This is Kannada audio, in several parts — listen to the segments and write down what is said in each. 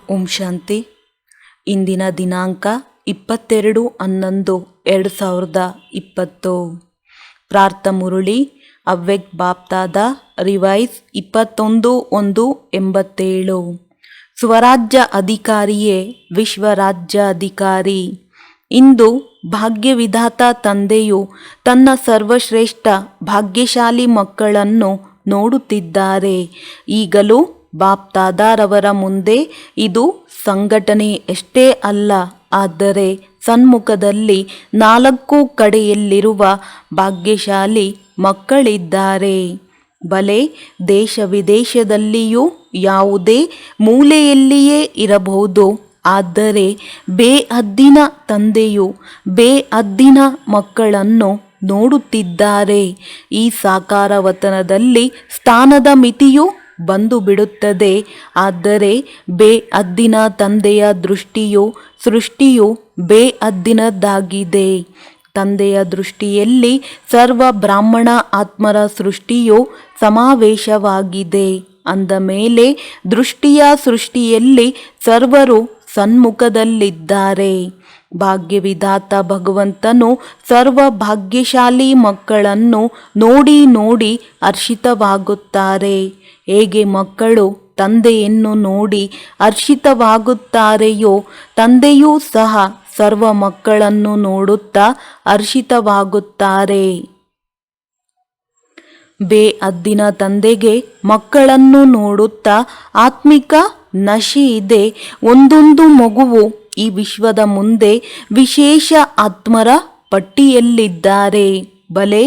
ಓಂ ಶಾಂತಿ. ಇಂದಿನ ದಿನಾಂಕ 22/11/2020. ಪ್ರಾರ್ಥ ಮುರುಳಿ ಅವ್ಯಕ್ತ ಬಾಪ್ತಾದ ರಿವೈಸ್ 21/1/87. ಸ್ವರಾಜ್ಯ ಅಧಿಕಾರಿಯೇ ವಿಶ್ವರಾಜ್ಯ ಅಧಿಕಾರಿ. ಇಂದು ಭಾಗ್ಯವಿಧಾತ ತಂದೆಯು ತನ್ನ ಸರ್ವಶ್ರೇಷ್ಠ ಭಾಗ್ಯಶಾಲಿ ಮಕ್ಕಳನ್ನು ನೋಡುತ್ತಿದ್ದಾರೆ. ಈಗಲೂ ಬಾಪ್ತಾದಾರವರ ಮುಂದೆ ಇದು ಸಂಘಟನೆಯಷ್ಟೇ ಅಲ್ಲ, ಆದರೆ ಸನ್ಮುಖದಲ್ಲಿ 4 ಕಡೆಯಲ್ಲಿರುವ ಭಾಗ್ಯಶಾಲಿ ಮಕ್ಕಳಿದ್ದಾರೆ. ಬಲೆ ದೇಶ ವಿದೇಶದಲ್ಲಿಯೂ ಯಾವುದೇ ಮೂಲೆಯಲ್ಲಿಯೇ ಇರಬಹುದು, ಆದರೆ ಬೇಹದ್ದಿನ ತಂದೆಯು ಬೇಹದ್ದಿನ ಮಕ್ಕಳನ್ನು ನೋಡುತ್ತಿದ್ದಾರೆ. ಈ ಸಾಕಾರವತನದಲ್ಲಿ ಸ್ಥಾನದ ಮಿತಿಯು ಬಂದು ಬಿಡುತ್ತದೆ. ಆದರೆ ಬೇಹದ್ದಿನ ತಂದೆಯ ಸೃಷ್ಟಿಯು ಬೇಹದ್ದಿನದ್ದಾಗಿದೆ. ತಂದೆಯ ದೃಷ್ಟಿಯಲ್ಲಿ ಸರ್ವ ಬ್ರಾಹ್ಮಣ ಆತ್ಮರ ಸೃಷ್ಟಿಯು ಸಮಾವೇಶವಾಗಿದೆ. ಅಂದ ಮೇಲೆ ಸೃಷ್ಟಿಯಲ್ಲಿ ಸರ್ವರು ಸನ್ಮುಖದಲ್ಲಿದ್ದಾರೆ. ಭಾಗ್ಯವಿಧಾತ ಭಗವಂತನು ಸರ್ವ ಭಾಗ್ಯಶಾಲಿ ಮಕ್ಕಳನ್ನು ನೋಡಿ ನೋಡಿ ಹರ್ಷಿತವಾಗುತ್ತಾರೆ. ಹೇಗೆ ಮಕ್ಕಳು ತಂದೆಯನ್ನು ನೋಡಿ ಹರ್ಷಿತವಾಗುತ್ತಾರೆಯೋ, ತಂದೆಯೂ ಸಹ ಸರ್ವ ಮಕ್ಕಳನ್ನು ನೋಡುತ್ತಾ ಹರ್ಷಿತವಾಗುತ್ತಾರೆ. ಬೇಹದ್ದಿನ ತಂದೆಗೆ ಮಕ್ಕಳನ್ನು ನೋಡುತ್ತಾ ಆತ್ಮಿಕ ನಶೆ ಇದೆ. ಒಂದೊಂದು ಮಗುವು ಈ ವಿಶ್ವದ ಮುಂದೆ ವಿಶೇಷ ಆತ್ಮರ ಪಟ್ಟಿಯಲ್ಲಿದ್ದಾರೆ. ಬಲೆ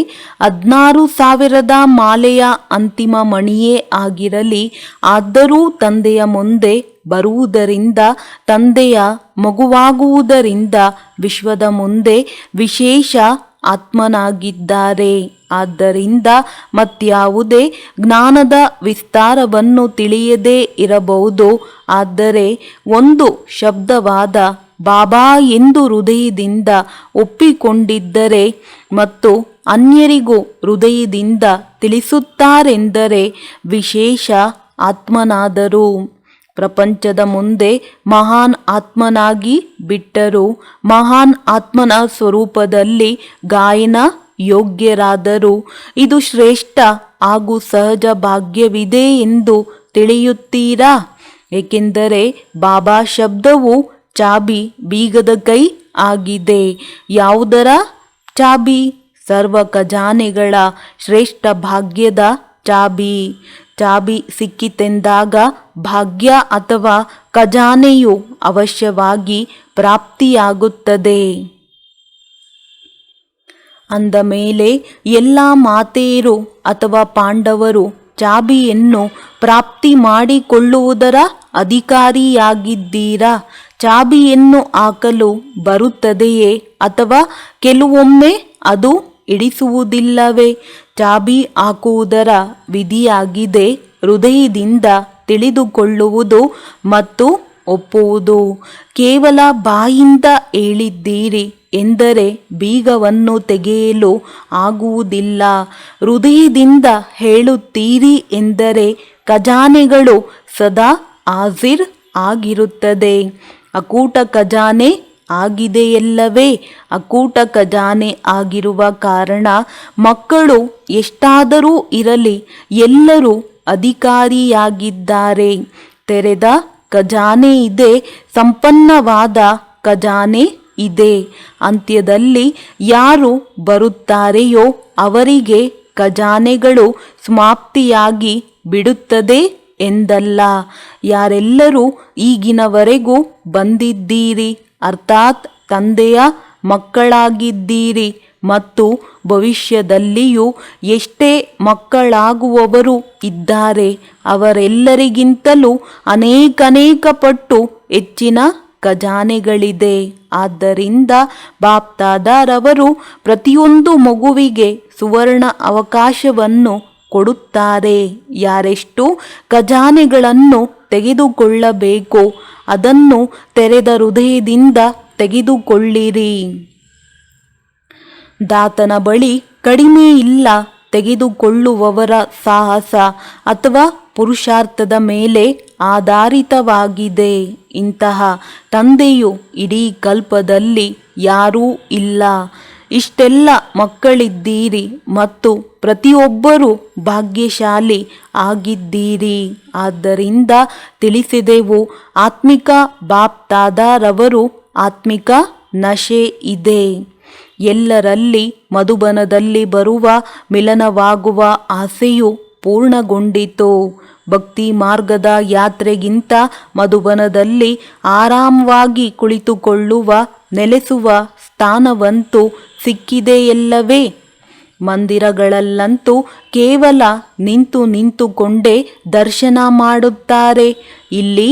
16,000 ಮಾಲೆಯ ಅಂತಿಮ ಮಣಿಯೇ ಆಗಿರಲಿ, ಆದರೂ ತಂದೆಯ ಮುಂದೆ ಬರುವುದರಿಂದ, ತಂದೆಯ ಮಗುವಾಗುವುದರಿಂದ ವಿಶ್ವದ ಮುಂದೆ ವಿಶೇಷ ಆತ್ಮನಾಗಿದ್ದಾರೆ. ಆದ್ದರಿಂದ ಮತ್ಯಾವುದೇ ಜ್ಞಾನದ ವಿಸ್ತಾರವನ್ನು ತಿಳಿಯದೇ ಇರಬಹುದು, ಆದರೆ ಒಂದು ಶಬ್ದವಾದ ಬಾಬಾ ಎಂದು ಹೃದಯದಿಂದ ಒಪ್ಪಿಕೊಂಡಿದ್ದರೆ ಮತ್ತು ಅನ್ಯರಿಗೂ ಹೃದಯದಿಂದ ತಿಳಿಸುತ್ತಾರೆಂದರೆ ವಿಶೇಷ ಆತ್ಮನಾದರು. ಪ್ರಪಂಚದ ಮುಂದೆ ಮಹಾನ್ ಆತ್ಮನಾಗಿ ಬಿಟ್ಟರು. ಮಹಾನ್ ಆತ್ಮನ ಸ್ವರೂಪದಲ್ಲಿ ಗಾಯನ ಯೋಗ್ಯರಾದರು. ಇದು ಶ್ರೇಷ್ಠ ಹಾಗೂ ಸಹಜ ಭಾಗ್ಯವಿದೆ ಎಂದು ತಿಳಿಯುತ್ತೀರಾ? ಏಕೆಂದರೆ ಬಾಬಾ ಶಬ್ದವು ಚಾಬಿ, ಬೀಗದ ಕೈ ಆಗಿದೆ. ಯಾವುದರ ಚಾಬಿ? ಸರ್ವ ಖಜಾನೆಗಳ ಶ್ರೇಷ್ಠ ಭಾಗ್ಯದ ಚಾಬಿ. ಚಾಬಿ ಸಿಕ್ಕಿತೆಂದಾಗ ಭಾಗ್ಯ ಅಥವಾ ಖಜಾನೆಯು ಅವಶ್ಯವಾಗಿ ಪ್ರಾಪ್ತಿಯಾಗುತ್ತದೆ. ಅಂದ ಮೇಲೆ ಎಲ್ಲ ಮಾತೆಯರು ಅಥವಾ ಪಾಂಡವರು ಚಾಬಿಯನ್ನು ಪ್ರಾಪ್ತಿ ಮಾಡಿಕೊಳ್ಳುವುದರ ಅಧಿಕಾರಿಯಾಗಿದ್ದೀರಾ? ಚಾಬಿಯನ್ನು ಹಾಕಲು ಬರುತ್ತದೆಯೇ ಅಥವಾ ಕೆಲವೊಮ್ಮೆ ಅದು ಹಿಡಿಸುವುದಿಲ್ಲವೇ? ಚಾಬಿ ಹಾಕುವುದರ ವಿಧಿಯಾಗಿದೆ ಹೃದಯದಿಂದ ತಿಳಿದುಕೊಳ್ಳುವುದು ಮತ್ತು ಒಪ್ಪುವುದು. ಕೇವಲ ಬಾಯಿಂದ ಹೇಳಿದ್ದೀರಿ ಎಂದರೆ ಬೀಗವನ್ನು ತೆಗೆಯಲು ಆಗುವುದಿಲ್ಲ. ಹೃದಯದಿಂದ ಹೇಳುತ್ತೀರಿ ಎಂದರೆ ಖಜಾನೆಗಳು ಸದಾ ಹಾಜಿರ್ ಆಗಿರುತ್ತದೆ. ಅಕೂಟ ಖಜಾನೆ ಆಗಿದೆಯಲ್ಲವೇ? ಅಕೂಟ ಖಜಾನೆ ಆಗಿರುವ ಕಾರಣ ಮಕ್ಕಳು ಎಷ್ಟಾದರೂ ಇರಲಿ, ಎಲ್ಲರೂ ಅಧಿಕಾರಿಯಾಗಿದ್ದಾರೆ. ತೆರೆದ ಖಜಾನೆ ಇದೆ, ಸಂಪನ್ನವಾದ ಖಜಾನೆ ಇದೆ. ಅಂತ್ಯದಲ್ಲಿ ಯಾರು ಬರುತ್ತಾರೆಯೋ ಅವರಿಗೆ ಖಜಾನೆಗಳು ಸಮಾಪ್ತಿಯಾಗಿ ಬಿಡುತ್ತದೆ ಎಂದಲ್ಲ. ಯಾರೆಲ್ಲರೂ ಈಗಿನವರೆಗೂ ಬಂದಿದ್ದೀರಿ, ಅರ್ಥಾತ್ ತಂದೆಯ ಮಕ್ಕಳಾಗಿದ್ದೀರಿ ಮತ್ತು ಭವಿಷ್ಯದಲ್ಲಿಯೂ ಎಷ್ಟೇ ಮಕ್ಕಳಾಗುವವರು ಇದ್ದಾರೆ, ಅವರೆಲ್ಲರಿಗಿಂತಲೂ ಅನೇಕ ಪಟ್ಟು ಹೆಚ್ಚಿನ ಖಜಾನೆಗಳಿದೆ. ಆದ್ದರಿಂದ ಬಾಪ್ತಾದಾರವರು ಪ್ರತಿಯೊಂದು ಮಗುವಿಗೆ ಸುವರ್ಣ ಅವಕಾಶವನ್ನು ಕೊಡುತ್ತಾರೆ. ಯಾರೆಷ್ಟು ಖಜಾನೆಗಳನ್ನು ತೆಗೆದುಕೊಳ್ಳಬೇಕೋ ಅದನ್ನು ತೆರೆದ ಹೃದಯದಿಂದ ತೆಗೆದುಕೊಳ್ಳಿರಿ. ದಾತನ ಬಳಿ ಕಡಿಮೆ ಇಲ್ಲ, ತೆಗೆದುಕೊಳ್ಳುವವರ ಸಾಹಸ ಅಥವಾ ಪುರುಷಾರ್ಥದ ಮೇಲೆ ಆಧಾರಿತವಾಗಿದೆ. ಇಂತಹ ತಂದೆಯು ಇಡೀ ಕಲ್ಪದಲ್ಲಿ ಯಾರೂ ಇಲ್ಲ. ಇಷ್ಟೆಲ್ಲ ಮಕ್ಕಳಿದ್ದೀರಿ ಮತ್ತು ಪ್ರತಿಯೊಬ್ಬರೂ ಭಾಗ್ಯಶಾಲಿ ಆಗಿದ್ದೀರಿ. ಆದ್ದರಿಂದ ತಿಳಿಸಿದೆವು, ಆತ್ಮಿಕ ಬಾಪ್ ದಾದಾರವರು ಆತ್ಮಿಕ ನಶೆ ಇದೆ. ಎಲ್ಲರಲ್ಲಿ ಮಧುಬನದಲ್ಲಿ ಬರುವ ಮಿಲನವಾಗುವ ಆಸೆಯು ಪೂರ್ಣಗೊಂಡಿತು. ಭಕ್ತಿ ಮಾರ್ಗದ ಯಾತ್ರೆಗಿಂತ ಮಧುಬನದಲ್ಲಿ ಆರಾಮವಾಗಿ ಕುಳಿತುಕೊಳ್ಳುವ ನೆಲೆಸುವ ಸ್ಥಾನವಂತೂ ಸಿಕ್ಕಿದೆಯಲ್ಲವೇ? ಮಂದಿರಗಳಲ್ಲಂತೂ ಕೇವಲ ನಿಂತುಕೊಂಡೇ ದರ್ಶನ ಮಾಡುತ್ತಾರೆ. ಇಲ್ಲಿ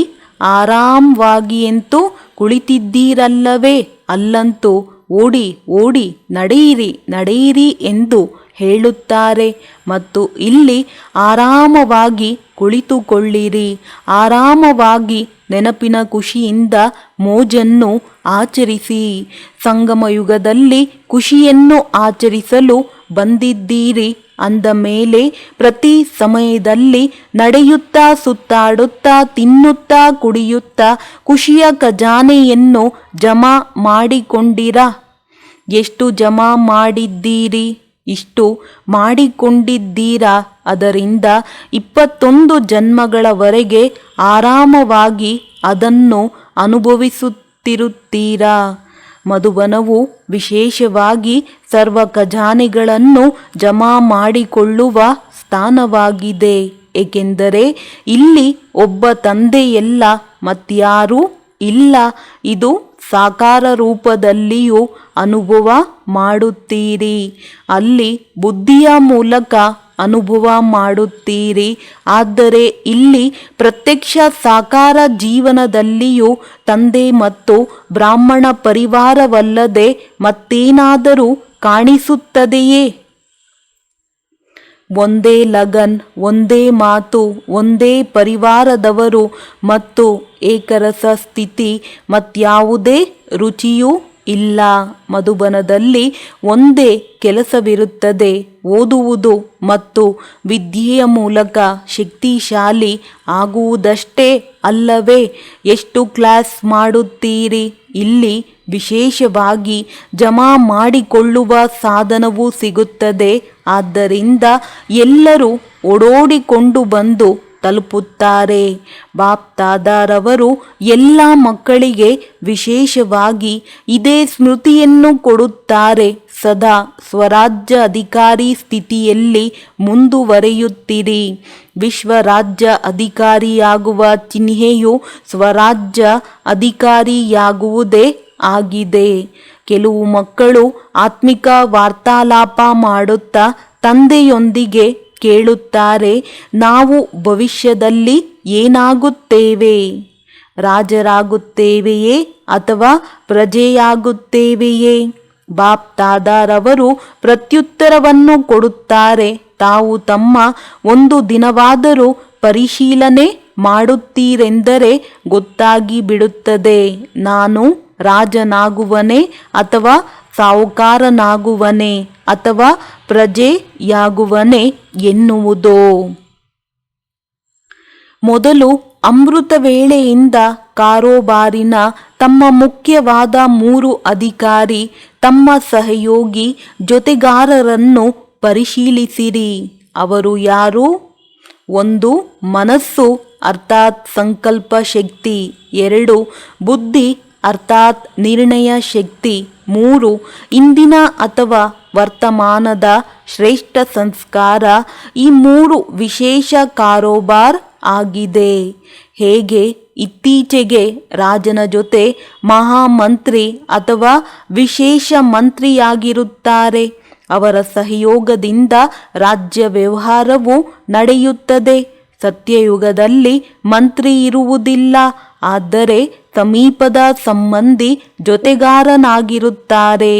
ಆರಾಮವಾಗಿಯಂತೂ ಕುಳಿತಿದ್ದೀರಲ್ಲವೇ? ಅಲ್ಲಂತೂ ಓಡಿ ಓಡಿ ನಡೆಯಿರಿ ಎಂದು ಹೇಳುತ್ತಾರೆ. ಮತ್ತು ಇಲ್ಲಿ ಆರಾಮವಾಗಿ ಕುಳಿತುಕೊಳ್ಳಿರಿ, ಆರಾಮವಾಗಿ ನೆನಪಿನ ಖುಷಿಯಿಂದ ಮೋಜನ್ನು ಆಚರಿಸಿ. ಸಂಗಮಯುಗದಲ್ಲಿ ಖುಷಿಯನ್ನು ಆಚರಿಸಲು ಬಂದಿದ್ದೀರಿ ಅಂದ ಮೇಲೆ ಪ್ರತಿ ಸಮಯದಲ್ಲಿ ನಡೆಯುತ್ತಾ, ಸುತ್ತಾಡುತ್ತಾ, ತಿನ್ನುತ್ತಾ, ಕುಡಿಯುತ್ತಾ ಖುಷಿಯ ಖಜಾನೆಯನ್ನು ಜಮಾ ಮಾಡಿಕೊಂಡಿರಾ? ಎಷ್ಟು ಜಮಾ ಮಾಡಿದ್ದೀರಿ? ಇಷ್ಟು ಮಾಡಿಕೊಂಡಿದ್ದೀರಾ? ಅದರಿಂದ 21 ಜನ್ಮಗಳವರೆಗೆ ಆರಾಮವಾಗಿ ಅದನ್ನು ಅನುಭವಿಸುತ್ತಿರುತ್ತೀರಾ. ಮಧುಬನವು ವಿಶೇಷವಾಗಿ ಸರ್ವ ಖಜಾನೆಗಳನ್ನು ಜಮಾ ಮಾಡಿಕೊಳ್ಳುವ ಸ್ಥಾನವಾಗಿದೆ. ಏಕೆಂದರೆ ಇಲ್ಲಿ ಒಬ್ಬ ತಂದೆಯಲ್ಲ, ಮತ್ಯಾರೂ ಇಲ್ಲ. ಇದು ಸಾಕಾರ ರೂಪದಲ್ಲಿಯೂ ಅನುಭವ ಮಾಡುತ್ತೀರಿ. ಅಲ್ಲಿ ಬುದ್ಧಿಯ ಮೂಲಕ ಅನುಭವ ಮಾಡುತ್ತೀರಿ. ಆದರೆ ಇಲ್ಲಿ ಪ್ರತ್ಯಕ್ಷ ಸಾಕಾರ ಜೀವನದಲ್ಲಿಯೂ ತಂದೆ ಮತ್ತು ಬ್ರಾಹ್ಮಣ ಪರಿವಾರವಲ್ಲದೆ ಮತ್ತೇನಾದರೂ ಕಾಣಿಸುತ್ತದೆಯೇ? ಒಂದೇ ಲಗನ್, ಒಂದೇ ಮಾತು, ಒಂದೇ ಪರಿವಾರದವರು ಮತ್ತು ಏಕರಸ ಸ್ಥಿತಿ, ಮತ್ಯಾವುದೇ ರುಚಿಯೂ ಇಲ್ಲ. ಮಧುಬನದಲ್ಲಿ ಒಂದೇ ಕೆಲಸವಿರುತ್ತದೆ, ಓದುವುದು ಮತ್ತು ವಿದ್ಯೆಯ ಮೂಲಕ ಶಕ್ತಿಶಾಲಿ ಆಗುವುದಷ್ಟೇ ಅಲ್ಲವೇ? ಎಷ್ಟು ಕ್ಲಾಸ್ ಮಾಡುತ್ತೀರಿ? ಇಲ್ಲಿ ವಿಶೇಷವಾಗಿ ಜಮಾ ಮಾಡಿಕೊಳ್ಳುವ ಸಾಧನವೂ ಸಿಗುತ್ತದೆ. ಆದ್ದರಿಂದ ಎಲ್ಲರೂ ಓಡೋಡಿಕೊಂಡು ಬಂದು ತಲುಪುತ್ತಾರೆ. ಬಾಪ್ ದಾದಾರವರು ಎಲ್ಲ ಮಕ್ಕಳಿಗೆ ವಿಶೇಷವಾಗಿ ಇದೇ ಸ್ಮೃತಿಯನ್ನು ಕೊಡುತ್ತಾರೆ. ಸದಾ ಸ್ವರಾಜ್ಯ ಅಧಿಕಾರಿ ಸ್ಥಿತಿಯಲ್ಲಿ ಮುಂದುವರಿಯುತ್ತಿರಿ. ವಿಶ್ವರಾಜ್ಯ ಅಧಿಕಾರಿಯಾಗುವ ಚಿಹ್ನೆಯು ಸ್ವರಾಜ್ಯ ಅಧಿಕಾರಿಯಾಗುವುದೇ ಆಗಿದೆ. ಕೆಲವು ಮಕ್ಕಳು ಆತ್ಮಿಕ ವಾರ್ತಾಲಾಪ ಮಾಡುತ್ತಾ ತಂದೆಯೊಂದಿಗೆ ಕೇಳುತ್ತಾರೆ, ನಾವು ಭವಿಷ್ಯದಲ್ಲಿ ಏನಾಗುತ್ತೇವೆ? ರಾಜರಾಗುತ್ತೇವೆಯೇ ಅಥವಾ ಪ್ರಜೆಯಾಗುತ್ತೇವೆಯೇ? ಬಾಪ್ ದಾದಾರವರು ಪ್ರತ್ಯುತ್ತರವನ್ನು ಕೊಡುತ್ತಾರೆ, ತಾವು ತಮ್ಮ ಒಂದು ದಿನವಾದರೂ ಪರಿಶೀಲನೆ ಮಾಡುತ್ತೀರೆಂದರೆ ಗೊತ್ತಾಗಿ ಬಿಡುತ್ತದೆ. ನಾನು ರಾಜನಾಗುವನೇ ಅಥವಾ ಸಾಹುಕಾರನಾಗುವನೇ ಅಥವಾ ಪ್ರಜೆಯಾಗುವನೇ ಎನ್ನುವುದೋ? ಮೊದಲು ಅಮೃತ ವೇಳೆಯಿಂದ ಕಾರೋಬಾರಿನ ತಮ್ಮ ಮುಖ್ಯವಾದ 3 ಅಧಿಕಾರಿ, ತಮ್ಮ ಸಹಯೋಗಿ, ಜೊತೆಗಾರರನ್ನು ಪರಿಶೀಲಿಸಿರಿ. ಅವರು ಯಾರು? 1 ಮನಸ್ಸು ಅರ್ಥಾತ್ ಸಂಕಲ್ಪ ಶಕ್ತಿ. 2 ಬುದ್ಧಿ ಅರ್ಥಾತ್ ನಿರ್ಣಯ ಶಕ್ತಿ. 3 ಇಂದಿನ ಅಥವಾ ವರ್ತಮಾನದ ಶ್ರೇಷ್ಠ ಸಂಸ್ಕಾರ. ಈ 3 ವಿಶೇಷ ಕಾರೋಬಾರ್ ಆಗಿದೆ. ಹೇಗೆ ಇತ್ತೀಚೆಗೆ ರಾಜನ ಜೊತೆ ಮಹಾಮಂತ್ರಿ ಅಥವಾ ವಿಶೇಷ ಮಂತ್ರಿಯಾಗಿರುತ್ತಾರೆ, ಅವರ ಸಹಯೋಗದಿಂದ ರಾಜ್ಯ ವ್ಯವಹಾರವು ನಡೆಯುತ್ತದೆ. ಸತ್ಯಯುಗದಲ್ಲಿ ಮಂತ್ರಿ ಇರುವುದಿಲ್ಲ, ಆದರೆ ಸಮೀಪದ ಸಂಬಂಧಿ ಜೊತೆಗಾರನಾಗಿರುತ್ತಾರೆ.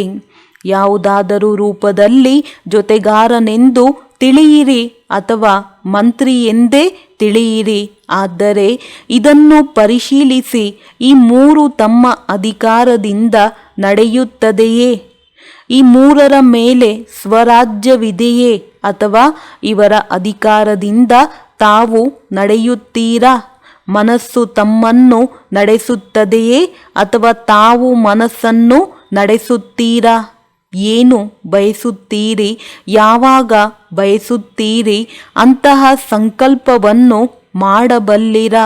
ಯಾವುದಾದರೂ ರೂಪದಲ್ಲಿ ಜೊತೆಗಾರನೆಂದು ತಿಳಿಯಿರಿ ಅಥವಾ ಮಂತ್ರಿ ಎಂದೇ ತಿಳಿಯಿರಿ. ಆದರೆ ಇದನ್ನು ಪರಿಶೀಲಿಸಿ, ಈ 3 ತಮ್ಮ ಅಧಿಕಾರದಿಂದ ನಡೆಯುತ್ತದೆಯೇ? ಈ 3ರ ಮೇಲೆ ಸ್ವರಾಜ್ಯವಿದೆಯೇ ಅಥವಾ ಇವರ ಅಧಿಕಾರದಿಂದ ತಾವು ನಡೆಯುತ್ತೀರಾ? ಮನಸ್ಸು ತಮ್ಮನ್ನು ನಡೆಸುತ್ತದೆಯೇ ಅಥವಾ ತಾವು ಮನಸ್ಸನ್ನು ನಡೆಸುತ್ತೀರಾ? ಏನು ಬಯಸುತ್ತೀರಿ? ಯಾವಾಗ ಬಯಸುತ್ತೀರಿ? ಅಂತಹ ಸಂಕಲ್ಪವನ್ನು ಮಾಡಬಲ್ಲಿರಾ?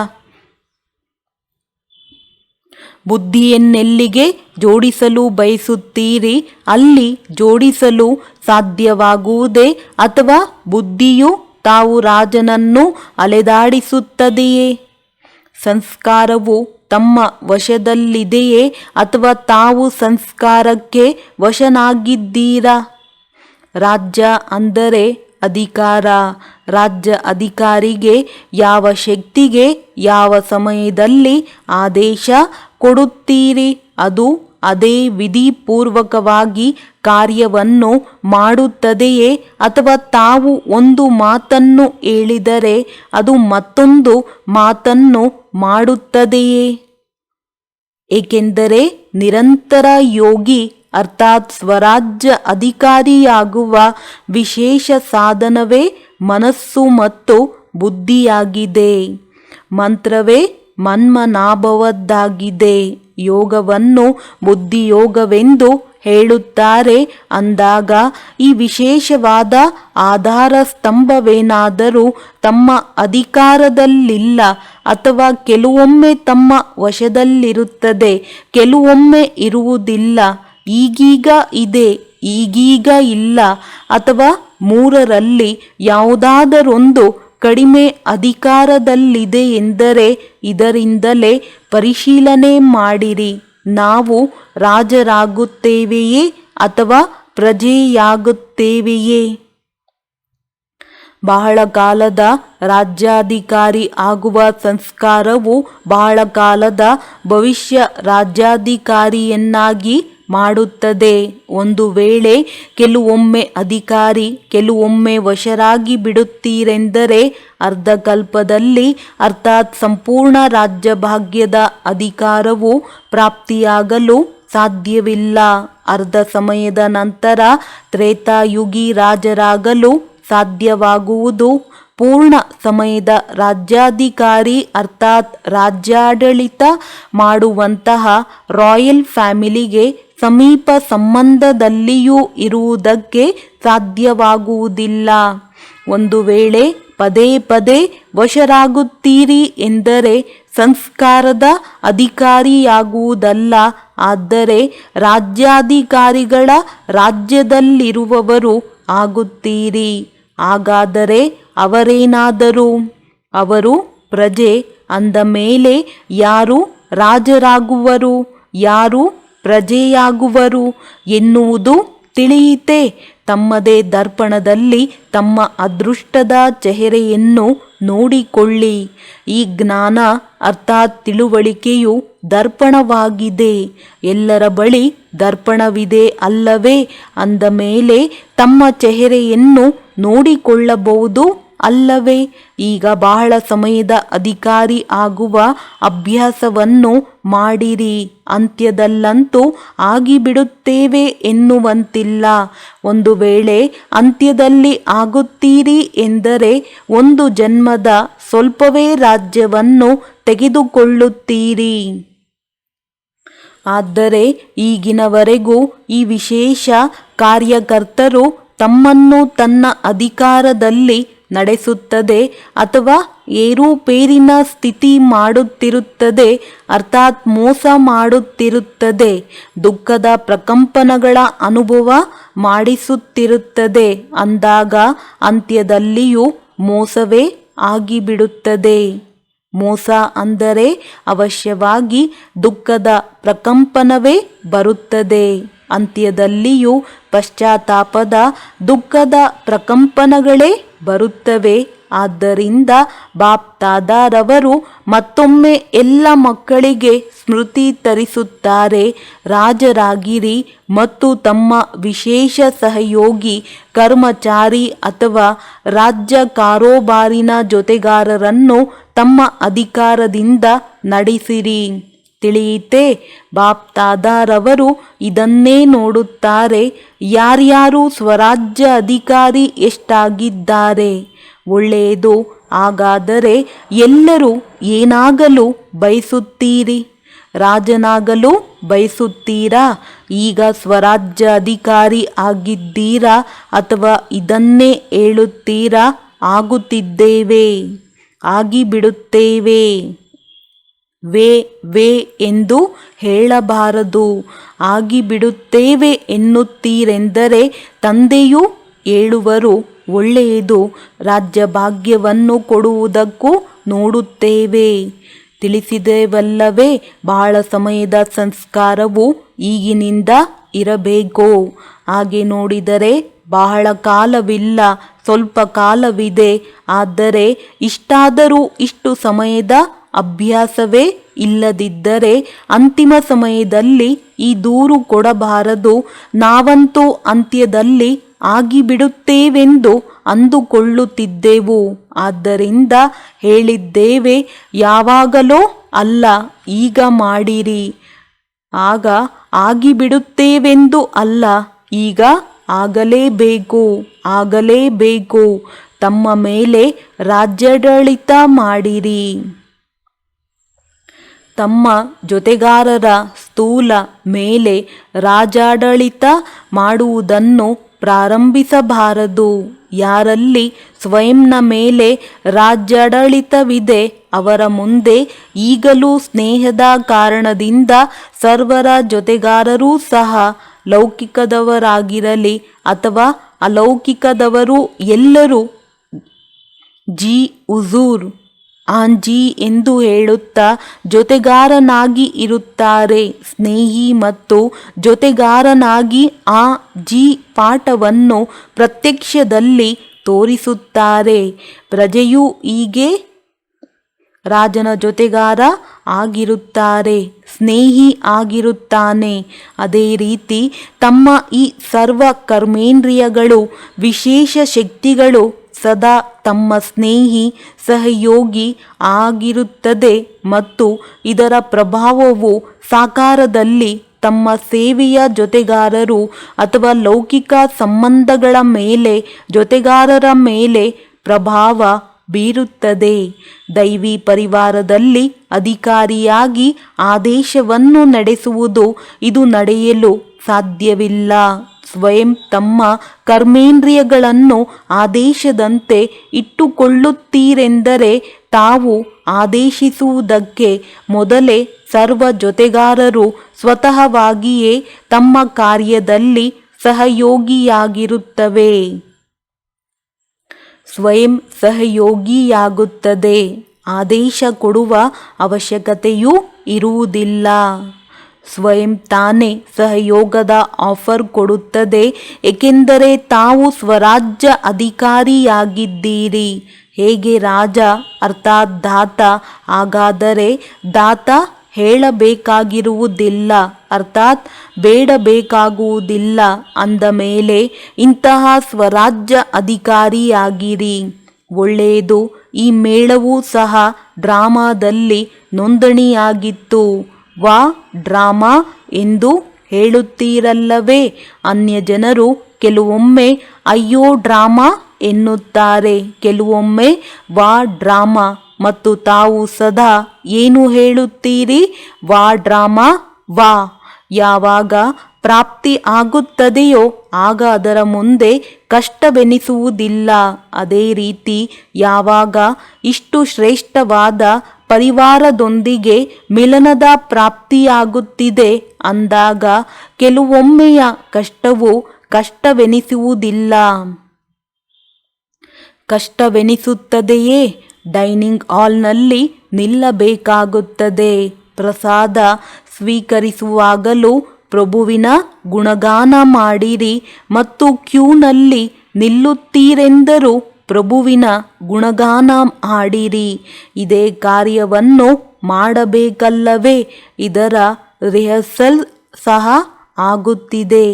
ಬುದ್ಧಿಯನ್ನೆಲ್ಲಿಗೆ ಜೋಡಿಸಲು ಬಯಸುತ್ತೀರಿ? ಅಲ್ಲಿ ಜೋಡಿಸಲು ಸಾಧ್ಯವಾಗುವುದೇ ಅಥವಾ ಬುದ್ಧಿಯು ತಾವು ರಾಜನನ್ನು ಅಲೆದಾಡಿಸುತ್ತದೆಯೇ? ಸಂಸ್ಕಾರವು ತಮ್ಮ ವಶದಲ್ಲಿದೆಯೇ ಅಥವಾ ತಾವು ಸಂಸ್ಕಾರಕ್ಕೆ ವಶನಾಗಿದ್ದೀರಾ? ರಾಜ್ಯ ಅಂದರೆ ಅಧಿಕಾರ. ರಾಜ್ಯ ಅಧಿಕಾರಿಗೆ ಯಾವ ಶಕ್ತಿಗೆ ಯಾವ ಸಮಯದಲ್ಲಿ ಆದೇಶ ಕೊಡುತ್ತೀರಿ, ಅದು ಅದೇ ವಿಧಿಪೂರ್ವಕವಾಗಿ ಕಾರ್ಯವನ್ನು ಮಾಡುತ್ತದೆಯೇ ಅಥವಾ ತಾವು ಒಂದು ಮಾತನ್ನು ಹೇಳಿದರೆ ಅದು ಮತ್ತೊಂದು ಮಾತನ್ನು ಮಾಡುತ್ತದೆಯೇ? ಏಕೆಂದರೆ ನಿರಂತರ ಯೋಗಿ ಅರ್ಥಾತ್ ಸ್ವರಾಜ್ಯ ಅಧಿಕಾರಿಯಾಗುವ ವಿಶೇಷ ಸಾಧನವೇ ಮನಸ್ಸು ಮತ್ತು ಬುದ್ಧಿಯಾಗಿದೆ. ಮಂತ್ರವೇ ಮನ್ಮನಾಭವದ್ದಾಗಿದೆ. ಯೋಗವನ್ನು ಬುದ್ಧಿಯೋಗವೆಂದು ಹೇಳುತ್ತಾರೆ ಅಂದಾಗ ಈ ವಿಶೇಷವಾದ ಆಧಾರ ಸ್ತಂಭವೇನಾದರೂ ತಮ್ಮ ಅಧಿಕಾರದಲ್ಲಿಲ್ಲ ಅಥವಾ ಕೆಲವೊಮ್ಮೆ ತಮ್ಮ ವಶದಲ್ಲಿರುತ್ತದೆ, ಕೆಲವೊಮ್ಮೆ ಇರುವುದಿಲ್ಲ, ಈಗೀಗ ಇದೆ, ಈಗೀಗ ಇಲ್ಲ, ಅಥವಾ ಮೂರರಲ್ಲಿ ಯಾವುದಾದರೊಂದು ಕಡಿಮೆ ಅಧಿಕಾರದಲ್ಲಿದೆ ಎಂದರೆ ಇದರಿಂದಲೇ ಪರಿಶೀಲನೆ ಮಾಡಿರಿ. ನಾವು ರಾಜರಾಗುತ್ತೇವೆಯೇ ಅಥವಾ ಪ್ರಜೆಯಾಗುತ್ತೇವೆಯೇ? ಬಹಳ ಕಾಲದ ರಾಜ್ಯಾಧಿಕಾರಿ ಆಗುವ ಸಂಸ್ಕಾರವು ಬಹಳ ಕಾಲದ ಭವಿಷ್ಯ ರಾಜ್ಯಾಧಿಕಾರಿಯನ್ನಾಗಿ ಮಾಡುತ್ತದೆ. ಒಂದು ವೇಳೆ ಕೆಲವೊಮ್ಮೆ ಅಧಿಕಾರಿ ಕೆಲವೊಮ್ಮೆ ವಶರಾಗಿ ಬಿಡುತ್ತೀರೆಂದರೆ ಅರ್ಧಕಲ್ಪದಲ್ಲಿ ಅರ್ಥಾತ್ ಸಂಪೂರ್ಣ ರಾಜ್ಯಭಾಗ್ಯದ ಅಧಿಕಾರವು ಪ್ರಾಪ್ತಿಯಾಗಲು ಸಾಧ್ಯವಿಲ್ಲ. ಅರ್ಧ ಸಮಯದ ನಂತರ ತ್ರೇತಾಯುಗಿ ರಾಜರಾಗಲು ಸಾಧ್ಯವಾಗುವುದು. ಪೂರ್ಣ ಸಮಯದ ರಾಜ್ಯಾಧಿಕಾರಿ ಅರ್ಥಾತ್ ರಾಜ್ಯಾಡಳಿತ ಮಾಡುವಂತಹ ರಾಯಲ್ ಫ್ಯಾಮಿಲಿಗೆ ಸಮೀಪ ಸಂಬಂಧದಲ್ಲಿಯೂ ಇರುವುದಕ್ಕೆ ಸಾಧ್ಯವಾಗುವುದಿಲ್ಲ. ಒಂದು ವೇಳೆ ಪದೇ ಪದೇ ವಶರಾಗುತ್ತೀರಿ ಎಂದರೆ ಸಂಸ್ಕಾರದ ಅಧಿಕಾರಿಯಾಗುವುದಲ್ಲ, ಆದರೆ ರಾಜ್ಯಾಧಿಕಾರಿಗಳ ರಾಜ್ಯದಲ್ಲಿರುವವರು ಆಗುತ್ತೀರಿ. ಹಾಗಾದರೆ ಅವರೇನಾದರೂ? ಅವರು ಪ್ರಜೆ ಅಂದ ಮೇಲೆ ಯಾರು ರಾಜರಾಗುವರು, ಯಾರು ಪ್ರಜೆಯಾಗುವರು ಎನ್ನುವುದು ತಿಳಿಯಿತೆ. ತಮ್ಮದೇ ದರ್ಪಣದಲ್ಲಿ ತಮ್ಮ ಅದೃಷ್ಟದ ಚೆಹರೆಯನ್ನು ನೋಡಿಕೊಳ್ಳಿ. ಈ ಜ್ಞಾನ ಅರ್ಥಾತ್ ತಿಳುವಳಿಕೆಯು ದರ್ಪಣವಾಗಿದೆ. ಎಲ್ಲರ ಬಳಿ ದರ್ಪಣವಿದೆ ಅಲ್ಲವೇ? ಅಂದ ಮೇಲೆ ತಮ್ಮ ಚೆಹರೆಯನ್ನು ನೋಡಿಕೊಳ್ಳಬಹುದು ಅಲ್ಲವೇ? ಈಗ ಬಹಳ ಸಮಯದ ಅಧಿಕಾರಿ ಆಗುವ ಅಭ್ಯಾಸವನ್ನು ಮಾಡಿರಿ. ಅಂತ್ಯದಲ್ಲಂತೂ ಆಗಿಬಿಡುತ್ತೇವೆ ಎನ್ನುವಂತಿಲ್ಲ. ಒಂದು ವೇಳೆ ಅಂತ್ಯದಲ್ಲಿ ಆಗುತ್ತೀರಿ ಎಂದರೆ ಒಂದು ಜನ್ಮದ ಸ್ವಲ್ಪವೇ ರಾಜ್ಯವನ್ನು ತೆಗೆದುಕೊಳ್ಳುತ್ತೀರಿ. ಆದರೆ ಈಗಿನವರೆಗೂ ಈ ವಿಶೇಷ ಕಾರ್ಯಕರ್ತರು ತಮ್ಮನ್ನು ತನ್ನ ಅಧಿಕಾರದಲ್ಲಿ ನಡೆಸುತ್ತದೆ ಅಥವಾ ಏರುಪೇರಿನ ಸ್ಥಿತಿ ಮಾಡುತ್ತಿರುತ್ತದೆ ಅರ್ಥಾತ್ ಮೋಸ ಮಾಡುತ್ತಿರುತ್ತದೆ, ದುಃಖದ ಪ್ರಕಂಪನಗಳ ಅನುಭವ ಮಾಡಿಸುತ್ತಿರುತ್ತದೆ ಅಂದಾಗ ಅಂತ್ಯದಲ್ಲಿಯೂ ಮೋಸವೇ ಆಗಿಬಿಡುತ್ತದೆ. ಮೋಸ ಅಂದರೆ ಅವಶ್ಯವಾಗಿ ದುಃಖದ ಪ್ರಕಂಪನವೇ ಬರುತ್ತದೆ. ಅಂತ್ಯದಲ್ಲಿಯೂ ಪಶ್ಚಾತ್ತಾಪದ ದುಃಖದ ಪ್ರಕಂಪನಗಳೇ ಬರುತ್ತವೆ. ಆದ್ದರಿಂದ ಬಾಪ್ ದಾದಾರವರು ಮತ್ತೊಮ್ಮೆ ಎಲ್ಲ ಮಕ್ಕಳಿಗೆ ಸ್ಮೃತಿ ತರಿಸುತ್ತಾರೆ, ರಾಜರಾಗಿರಿ ಮತ್ತು ತಮ್ಮ ವಿಶೇಷ ಸಹಯೋಗಿ ಕರ್ಮಚಾರಿ ಅಥವಾ ರಾಜ್ಯ ಕಾರೋಬಾರಿನ ಜೊತೆಗಾರರನ್ನು ತಮ್ಮ ಅಧಿಕಾರದಿಂದ ನಡೆಸಿರಿ. ತಿಳಿಯಿತೆ? ಬಾಪ್ತಾದಾರವರು ಇದನ್ನೇ ನೋಡುತ್ತಾರೆ. ಯಾರ್ಯಾರು ಸ್ವರಾಜ್ಯ ಅಧಿಕಾರಿ ಎಷ್ಟಾಗಿದ್ದಾರೆ? ಒಳ್ಳೆಯದು. ಹಾಗಾದರೆ ಎಲ್ಲರೂ ಏನಾಗಲು ಬಯಸುತ್ತೀರಿ? ರಾಜನಾಗಲು ಬಯಸುತ್ತೀರಾ? ಈಗ ಸ್ವರಾಜ್ಯ ಅಧಿಕಾರಿ ಆಗಿದ್ದೀರಾ ಅಥವಾ ಇದನ್ನೇ ಹೇಳುತ್ತೀರಾ? ಆಗುತ್ತಿದ್ದೇವೆ, ಆಗಿಬಿಡುತ್ತೇವೆ. ವೇ ವೇ ಎಂದು ಹೇಳಬಾರದು. ಆಗಿಬಿಡುತ್ತೇವೆ ಎನ್ನುತ್ತೀರೆಂದರೆ ತಂದೆಯೂ ಹೇಳುವರು, ಒಳ್ಳೆಯದು, ರಾಜ್ಯ ಭಾಗ್ಯವನ್ನು ಕೊಡುವುದಕ್ಕೂ ನೋಡುತ್ತೇವೆ. ತಿಳಿಸಿದೆವಲ್ಲವೇ, ಬಹಳ ಸಮಯದ ಸಂಸ್ಕಾರವು ಈಗಿನಿಂದ ಇರಬೇಕು. ಹಾಗೆ ನೋಡಿದರೆ ಬಹಳ ಕಾಲವಿಲ್ಲ, ಸ್ವಲ್ಪ ಕಾಲವಿದೆ. ಆದರೆ ಇಷ್ಟಾದರೂ ಇಷ್ಟು ಸಮಯದ ಅಭ್ಯಾಸವೇ ಇಲ್ಲದಿದ್ದರೆ ಅಂತಿಮ ಸಮಯದಲ್ಲಿ ಈ ದೂರು ಕೊಡಬಾರದು. ನಾವಂತೂ ಅಂತ್ಯದಲ್ಲಿ ಆಗಿಬಿಡುತ್ತೇವೆಂದು ಅಂದುಕೊಳ್ಳುತ್ತಿದ್ದೆವು. ಆದ್ದರಿಂದ ಹೇಳಿದ್ದೇವೆ, ಯಾವಾಗಲೋ ಅಲ್ಲ, ಈಗ ಮಾಡಿರಿ. ಆಗ ಆಗಿಬಿಡುತ್ತೇವೆಂದು ಅಲ್ಲ, ಈಗ ಆಗಲೇಬೇಕು, ಆಗಲೇಬೇಕು. ತಮ್ಮ ಮೇಲೆ ರಾಜ್ಯಾಡಳಿತ ಮಾಡಿರಿ. ತಮ್ಮ ಜೊತೆಗಾರರ ಸ್ಥೂಲ ಮೇಲೆ ರಾಜಾಡಳಿತ ಮಾಡುವುದನ್ನು ಪ್ರಾರಂಭಿಸಬಾರದು. ಯಾರಲ್ಲಿ ಸ್ವಯಂನ ಮೇಲೆ ರಾಜ್ಯಾಡಳಿತವಿದೆ ಅವರ ಮುಂದೆ ಈಗಲೂ ಸ್ನೇಹದ ಕಾರಣದಿಂದ ಸರ್ವರ ಜೊತೆಗಾರರೂ ಸಹ ಲೌಕಿಕದವರಾಗಿರಲಿ ಅಥವಾ ಅಲೌಕಿಕದವರು ಎಲ್ಲರೂ ಜಿ ಹುಜೂರ್ ಆಂಜಿ ಎಂದು ಹೇಳುತ್ತಾ ಜೊತೆಗಾರನಾಗಿ ಇರುತ್ತಾರೆ. ಸ್ನೇಹಿ ಮತ್ತು ಜೊತೆಗಾರನಾಗಿ ಆ ಜಿ ಪಾಠವನ್ನು ಪ್ರತ್ಯಕ್ಷದಲ್ಲಿ ತೋರಿಸುತ್ತಾರೆ. ಪ್ರಜೆಯು ಹೀಗೆ ರಾಜನ ಜೊತೆಗಾರ ಆಗಿರುತ್ತಾರೆ, ಸ್ನೇಹಿ ಆಗಿರುತ್ತಾನೆ. ಅದೇ ರೀತಿ ತಮ್ಮ ಈ ಸರ್ವ ಕರ್ಮೇಂದ್ರಿಯಗಳು, ವಿಶೇಷ ಶಕ್ತಿಗಳು ಸದಾ ತಮ್ಮ ಸ್ನೇಹಿ ಸಹಯೋಗಿ ಆಗಿರುತ್ತದೆ ಮತ್ತು ಇದರ ಪ್ರಭಾವವು ಸಾಕಾರದಲ್ಲಿ ತಮ್ಮ ಸೇವೆಯ ಜೊತೆಗಾರರು ಅಥವಾ ಲೌಕಿಕ ಸಂಬಂಧಗಳ ಮೇಲೆ ಜೊತೆಗಾರರ ಮೇಲೆ ಪ್ರಭಾವ ಬೀರುತ್ತದೆ. ದೈವಿ ಪರಿವಾರದಲ್ಲಿ ಅಧಿಕಾರಿಯಾಗಿ ಆದೇಶವನ್ನು ನಡೆಸುವುದು, ಇದು ನಡೆಯಲು ಸಾಧ್ಯವಿಲ್ಲ. ಸ್ವಯಂ ತಮ್ಮ ಕರ್ಮೇಂದ್ರಿಯಗಳನ್ನು ಆದೇಶದಂತೆ ಇಟ್ಟುಕೊಳ್ಳುತ್ತೀರೆಂದರೆ ತಾವು ಆದೇಶಿಸುವುದಕ್ಕೆ ಮೊದಲೇ ಸರ್ವ ಜೊತೆಗಾರರು ಸ್ವತಃವಾಗಿಯೇ ತಮ್ಮ ಕಾರ್ಯದಲ್ಲಿ ಸಹಯೋಗಿಯಾಗಿರುತ್ತವೆ. ಸ್ವಯಂ ಸಹಯೋಗಿಯಾಗುತ್ತದೆ. ಆದೇಶ ಕೊಡುವ ಅವಶ್ಯಕತೆಯೂ ಇರುವುದಿಲ್ಲ. ಸ್ವಯಂ ತಾನೇ ಸಹಯೋಗದ ಆಫರ್ ಕೊಡುತ್ತದೆ, ಏಕೆಂದರೆ ತಾವು ಸ್ವರಾಜ್ಯ ಅಧಿಕಾರಿಯಾಗಿದ್ದೀರಿ. ಹೇಗೆ ರಾಜ ಅರ್ಥಾತ್ ದಾತ. ಹಾಗಾದರೆ ದಾತ ಹೇಳಬೇಕಾಗಿರುವುದಿಲ್ಲ ಅರ್ಥಾತ್ ಬೇಡಬೇಕಾಗುವುದಿಲ್ಲ ಅಂದ ಮೇಲೆ ಇಂತಹ ಸ್ವರಾಜ್ಯ ಅಧಿಕಾರಿಯಾಗಿರಿ. ಒಳ್ಳೆಯದು. ಈ ಮೇಳವೂ ಸಹ ಡ್ರಾಮಾದಲ್ಲಿ ನೋಂದಣಿಯಾಗಿತ್ತು. ವಾ ಡ್ರಾಮಾ ಎಂದು ಹೇಳುತ್ತೀರಲ್ಲವೇ? ಅನ್ಯ ಜನರು ಕೆಲವೊಮ್ಮೆ ಅಯ್ಯೋ ಡ್ರಾಮಾ ಎನ್ನುತ್ತಾರೆ, ಕೆಲವೊಮ್ಮೆ ವಾ ಡ್ರಾಮಾ. ಮತ್ತು ತಾವು ಸದಾ ಏನು ಹೇಳುತ್ತೀರಿ? ವಾ ಡ್ರಾಮಾ, ವಾ. ಯಾವಾಗ ಪ್ರಾಪ್ತಿ ಆಗುತ್ತದೆಯೋ ಆಗ ಅದರ ಮುಂದೆ ಕಷ್ಟವೆನಿಸುವುದಿಲ್ಲ. ಅದೇ ರೀತಿ ಯಾವಾಗ ಇಷ್ಟು ಶ್ರೇಷ್ಠವಾದ ಪರಿವಾರದೊಂದಿಗೆ ಮಿಲನದ ಪ್ರಾಪ್ತಿಯಾಗುತ್ತಿದೆ ಅಂದಾಗ ಕೆಲವೊಮ್ಮೆಯ ಕಷ್ಟವು ಕಷ್ಟವೆನಿಸುವುದಿಲ್ಲ. ಕಷ್ಟವೆನಿಸುತ್ತದೆಯೇ? ಡೈನಿಂಗ್ ಹಾಲ್ನಲ್ಲಿ ನಿಲ್ಲಬೇಕಾಗುತ್ತದೆ. ಪ್ರಸಾದ ಸ್ವೀಕರಿಸುವಾಗಲೂ ಪ್ರಭುವಿನ ಗುಣಗಾನ ಮಾಡಿರಿ ಮತ್ತು ಕ್ಯೂನಲ್ಲಿ ನಿಲ್ಲುತ್ತೀರೆಂದರೂ ಪ್ರಭುವಿನ ಗುಣಗಾನ ಹಾಡಿರಿ. ಇದೇ ಕಾರ್ಯವನ್ನು ಮಾಡಬೇಕಲ್ಲವೇ? ಇದರ ರಿಹರ್ಸಲ್ ಸಹ ಆಗುತ್ತಿದೆ.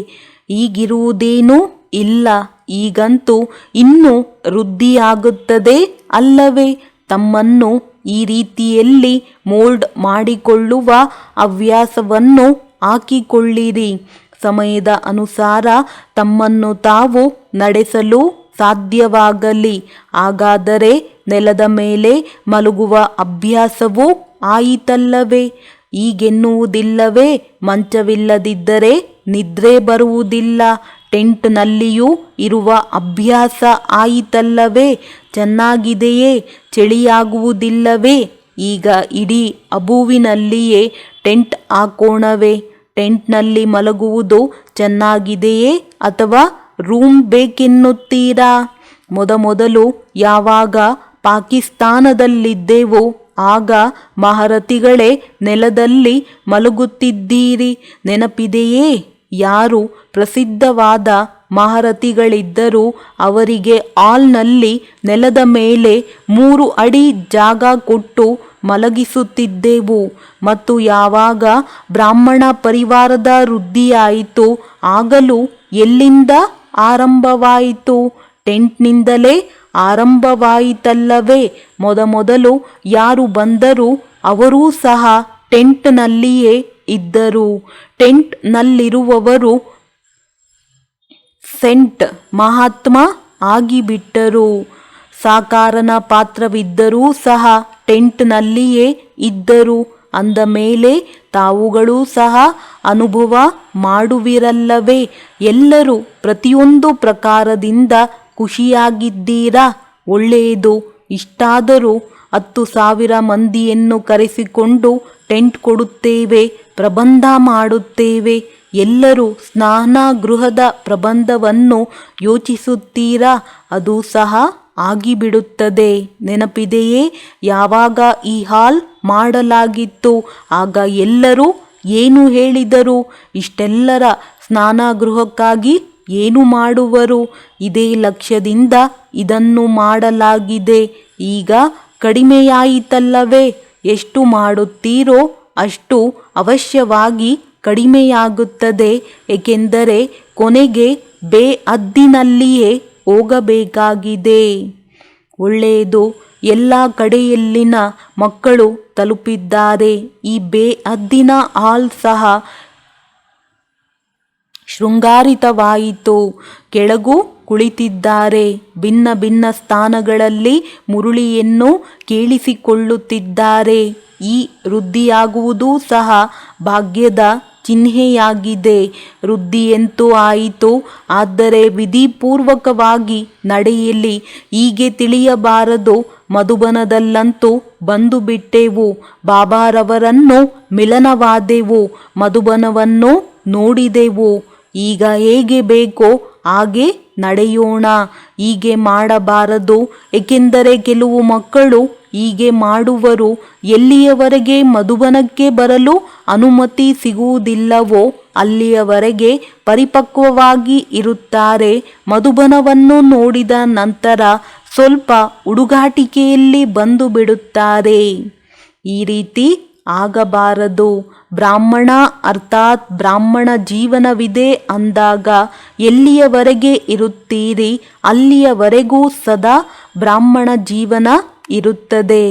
ಈಗಿರುವುದೇನೂ ಇಲ್ಲ. ಈಗಂತೂ ಇನ್ನೂ ವೃದ್ಧಿಯಾಗುತ್ತದೆ ಅಲ್ಲವೇ? ತಮ್ಮನ್ನು ಈ ರೀತಿಯಲ್ಲಿ ಮೋಲ್ಡ್ ಮಾಡಿಕೊಳ್ಳುವ ಹವ್ಯಾಸವನ್ನು ಹಾಕಿಕೊಳ್ಳಿರಿ. ಸಮಯದ ಅನುಸಾರ ತಮ್ಮನ್ನು ತಾವು ನಡೆಸಲು ಸಾಧ್ಯವಾಗಲಿ. ಹಾಗಾದರೆ ನೆಲದ ಮೇಲೆ ಮಲಗುವ ಅಭ್ಯಾಸವೂ ಆಯಿತಲ್ಲವೇ? ಹೀಗೆನ್ನುವುದಿಲ್ಲವೇ, ಮಂಚವಿಲ್ಲದಿದ್ದರೆ ನಿದ್ರೆ ಬರುವುದಿಲ್ಲ. ಟೆಂಟ್ನಲ್ಲಿಯೂ ಇರುವ ಅಭ್ಯಾಸ ಆಯಿತಲ್ಲವೇ? ಚೆನ್ನಾಗಿದೆಯೇ? ಚಳಿಯಾಗುವುದಿಲ್ಲವೇ? ಈಗ ಇಡೀ ಅಬುವಿನಲ್ಲಿಯೇ ಟೆಂಟ್ ಹಾಕೋಣವೇ? ಟೆಂಟ್ನಲ್ಲಿ ಮಲಗುವುದು ಚೆನ್ನಾಗಿದೆಯೇ ಅಥವಾ ರೂಮ್ ಬೇಕೆನ್ನುತ್ತೀರಾ? ಮೊದಮೊದಲು ಯಾವಾಗ ಪಾಕಿಸ್ತಾನದಲ್ಲಿದ್ದೆವೋ ಆಗ ಮಹರತಿಗಳೇ ನೆಲದಲ್ಲಿ ಮಲಗುತ್ತಿದ್ದೀರಿ. ನೆನಪಿದೆಯೇ? ಯಾರು ಪ್ರಸಿದ್ಧವಾದ ಮಹರತಿಗಳಿದ್ದರೂ ಅವರಿಗೆ ಹಾಲ್ನಲ್ಲಿ ನೆಲದ ಮೇಲೆ 3 ಅಡಿ ಜಾಗ ಕೊಟ್ಟು ಮಲಗಿಸುತ್ತಿದ್ದೆವು. ಮತ್ತು ಯಾವಾಗ ಬ್ರಾಹ್ಮಣ ಪರಿವಾರದ ವೃದ್ಧಿಯಾಯಿತು ಆಗಲೂ ಎಲ್ಲಿಂದ ಆರಂಭವಾಯಿತು? ಟೆಂಟ್ನಿಂದಲೇ ಆರಂಭವಾಯಿತಲ್ಲವೇ? ಮೊದಮೊದಲು ಯಾರು ಬಂದರೂ ಅವರೂ ಸಹ ಟೆಂಟ್ನಲ್ಲಿಯೇ ಇದ್ದರು. ಟೆಂಟ್ನಲ್ಲಿರುವವರು ಸೆಂಟ್ ಮಹಾತ್ಮ ಆಗಿಬಿಟ್ಟರು. ಸಾಕಾರನ ಪಾತ್ರವಿದ್ದರೂ ಸಹ ಟೆಂಟ್ನಲ್ಲಿಯೇ ಇದ್ದರು. ಅಂದ ಮೇಲೆ ತಾವುಗಳೂ ಸಹ ಅನುಭವ ಮಾಡುವಿರಲ್ಲವೇ? ಎಲ್ಲರೂ ಪ್ರತಿಯೊಂದು ಪ್ರಕಾರದಿಂದ ಖುಷಿಯಾಗಿದ್ದೀರಾ? ಒಳ್ಳೆಯದು. ಇಷ್ಟಾದರೂ 10,000 ಮಂದಿಯನ್ನು ಕರೆಸಿಕೊಂಡು ಟೆಂಟ್ ಕೊಡುತ್ತೇವೆ, ಪ್ರಬಂಧ ಮಾಡುತ್ತೇವೆ. ಎಲ್ಲರೂ ಸ್ನಾನಗೃಹದ ಪ್ರಬಂಧವನ್ನು ಯೋಚಿಸುತ್ತೀರಾ? ಅದು ಸಹ ಆಗಿಬಿಡುತ್ತದೆ. ನೆನಪಿದೆಯೇ? ಯಾವಾಗ ಈ ಹಾಲ್ ಮಾಡಲಾಗಿತ್ತು ಆಗ ಎಲ್ಲರೂ ಏನು ಹೇಳಿದರು? ಇಷ್ಟೆಲ್ಲರ ಸ್ನಾನಗೃಹಕ್ಕಾಗಿ ಏನು ಮಾಡುವರು? ಇದೇ ಲಕ್ಷ್ಯದಿಂದ ಇದನ್ನು ಮಾಡಲಾಗಿದೆ. ಈಗ ಕಡಿಮೆಯಾಯಿತಲ್ಲವೇ? ಎಷ್ಟು ಮಾಡುತ್ತೀರೋ ಅಷ್ಟು ಅವಶ್ಯವಾಗಿ ಕಡಿಮೆಯಾಗುತ್ತದೆ. ಏಕೆಂದರೆ ಕೊನೆಗೆ ಬೇಅದ್ದಿನಲ್ಲಿಯೇ ಹೋಗಬೇಕಾಗಿದೆ. ಒಳ್ಳೆಯದು. ಎಲ್ಲ ಕಡೆಯಲ್ಲಿನ ಮಕ್ಕಳು ತಲುಪಿದ್ದಾರೆ. ಈ ಬೇಅದ್ದಿನ ಹಾಲ್ ಸಹ ಶೃಂಗಾರಿತವಾಯಿತು. ಕೆಳಗೂ ಕುಳಿತಿದ್ದಾರೆ. ಭಿನ್ನ ಭಿನ್ನ ಸ್ಥಾನಗಳಲ್ಲಿ ಮುರುಳಿಯನ್ನು ಕೇಳಿಸಿಕೊಳ್ಳುತ್ತಿದ್ದಾರೆ. ಈ ವೃದ್ಧಿಯಾಗುವುದೂ ಸಹ ಭಾಗ್ಯದ ಚಿಹ್ನೆಯಾಗಿದೆ. ವೃದ್ಧಿಯಂತೂ ಆಯಿತು, ಆದರೆ ವಿಧಿಪೂರ್ವಕವಾಗಿ ನಡೆಯಲಿ. ಹೀಗೆ ತಿಳಿಯಬಾರದು. ಮಧುಬನದಲ್ಲಂತೂ ಬಂದು ಬಿಟ್ಟೆವು. ಬಾಬಾರವರನ್ನು ಮಿಲನವಾದೆವು. ಮಧುಬನವನ್ನು ನೋಡಿದೆವು. ಈಗ ಹೇಗೆ ಬೇಕೋ ಹಾಗೆ ನಡೆಯೋಣ. ಹೀಗೆ ಮಾಡಬಾರದು. ಏಕೆಂದರೆ ಕೆಲವು ಮಕ್ಕಳು ಹೀಗೆ ಮಾಡುವರು. ಎಲ್ಲಿಯವರೆಗೆ ಮಧುಬನಕ್ಕೆ ಬರಲು ಅನುಮತಿ ಸಿಗುವುದಿಲ್ಲವೋ ಅಲ್ಲಿಯವರೆಗೆ ಪರಿಪಕ್ವವಾಗಿ ಇರುತ್ತಾರೆ. ಮಧುಬನವನ್ನು ನೋಡಿದ ನಂತರ ಸ್ವಲ್ಪ ಹುಡುಗಾಟಿಕೆಯಲ್ಲಿ ಬಂದು ಬಿಡುತ್ತಾರೆ. ಈ ರೀತಿ ಆಗಬಾರದು. ಬ್ರಾಹ್ಮಣ ಅರ್ಥಾತ್ ಬ್ರಾಹ್ಮಣ ಜೀವನವಿದೆ ಅಂದಾಗ ಎಲ್ಲಿಯವರೆಗೆ ಇರುತ್ತೀರಿ ಅಲ್ಲಿಯವರೆಗೂ ಸದಾ ಬ್ರಾಹ್ಮಣ ಜೀವನ ಇರುತ್ತದೆ.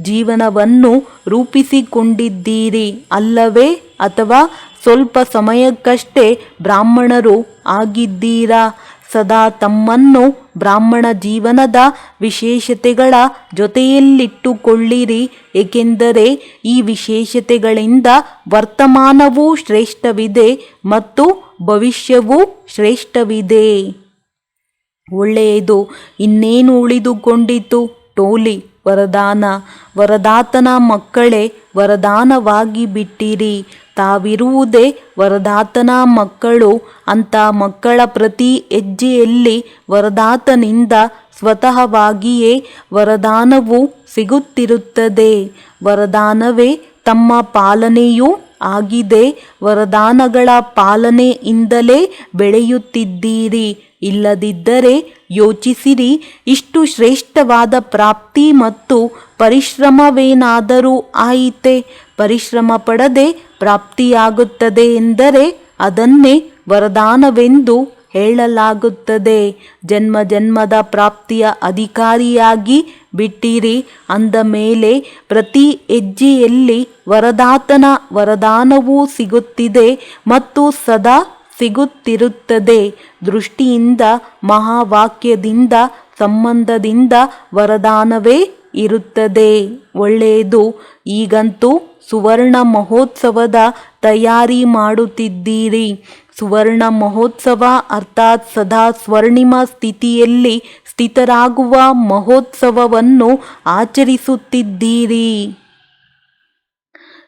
ಜೀವನವನ್ನು ರೂಪಿಸಿಕೊಂಡಿದ್ದೀರಿ ಅಲ್ಲವೇ? ಅಥವಾ ಸ್ವಲ್ಪ ಸಮಯಕ್ಕಷ್ಟೇ ಬ್ರಾಹ್ಮಣರು ಆಗಿದ್ದೀರಾ? ಸದಾ ತಮ್ಮನ್ನು ಬ್ರಾಹ್ಮಣ ಜೀವನದ ವಿಶೇಷತೆಗಳ ಜೊತೆಯಲ್ಲಿಟ್ಟುಕೊಳ್ಳಿರಿ. ಏಕೆಂದರೆ ಈ ವಿಶೇಷತೆಗಳಿಂದ ವರ್ತಮಾನವೂ ಶ್ರೇಷ್ಠವಿದೆ ಮತ್ತು ಭವಿಷ್ಯವೂ ಶ್ರೇಷ್ಠವಿದೆ. ಒಳ್ಳೆಯದು. ಇನ್ನೇನು ಉಳಿದುಕೊಂಡಿತು? ಟೋಲಿ ವರದಾನ. ವರದಾತನ ಮಕ್ಕಳೇ ವರದಾನವಾಗಿ ಬಿಟ್ಟಿರಿ. ತಾವಿರುವುದೇ ವರದಾತನ ಮಕ್ಕಳು. ಅಂಥ ಮಕ್ಕಳ ಪ್ರತಿ ಹೆಜ್ಜೆಯಲ್ಲಿ ವರದಾತನಿಂದ ಸ್ವತಃವಾಗಿಯೇ ವರದಾನವು ಸಿಗುತ್ತಿರುತ್ತದೆ. ವರದಾನವೇ ತಮ್ಮ ಪಾಲನೆಯೂ ಆಗಿದೆ. ವರದಾನಗಳ ಪಾಲನೆಯಿಂದಲೇ ಬೆಳೆಯುತ್ತಿದ್ದೀರಿ. ಇಲ್ಲದಿದ್ದರೆ ಯೋಚಿಸಿರಿ, ಇಷ್ಟು ಶ್ರೇಷ್ಠವಾದ ಪ್ರಾಪ್ತಿ ಮತ್ತು ಪರಿಶ್ರಮವೇನಾದರೂ ಆಯಿತೆ? ಪರಿಶ್ರಮ ಪಡದೆ ಪ್ರಾಪ್ತಿಯಾಗುತ್ತದೆ ಎಂದರೆ ಅದನ್ನೇ ವರದಾನವೆಂದು ಹೇಳಲಾಗುತ್ತದೆ. ಜನ್ಮ ಜನ್ಮದ ಪ್ರಾಪ್ತಿಯ ಅಧಿಕಾರಿಯಾಗಿ ಬಿಟ್ಟಿರಿ ಅಂದ ಮೇಲೆ ಪ್ರತಿ ಹೆಜ್ಜೆಯಲ್ಲಿ ವರದಾತನ ವರದಾನವೂ ಸಿಗುತ್ತಿದೆ ಮತ್ತು ಸದಾ ಸಿಗುತ್ತಿರುತ್ತದೆ. ದೃಷ್ಟಿಯಿಂದ ಮಹಾವಾಕ್ಯದಿಂದ ಸಂಬಂಧದಿಂದ ವರದಾನವೇ ಇರುತ್ತದೆ. ಒಳ್ಳೆಯದು. ಈಗಂತೂ ಸುವರ್ಣ ಮಹೋತ್ಸವದ ತಯಾರಿ ಮಾಡುತ್ತಿದ್ದೀರಿ. ಸುವರ್ಣ ಮಹೋತ್ಸವ ಅರ್ಥಾತ್ ಸದಾ ಸ್ವರ್ಣಿಮ ಸ್ಥಿತಿಯಲ್ಲಿ ಸ್ಥಿತರಾಗುವ ಮಹೋತ್ಸವವನ್ನು ಆಚರಿಸುತ್ತಿದ್ದೀರಿ.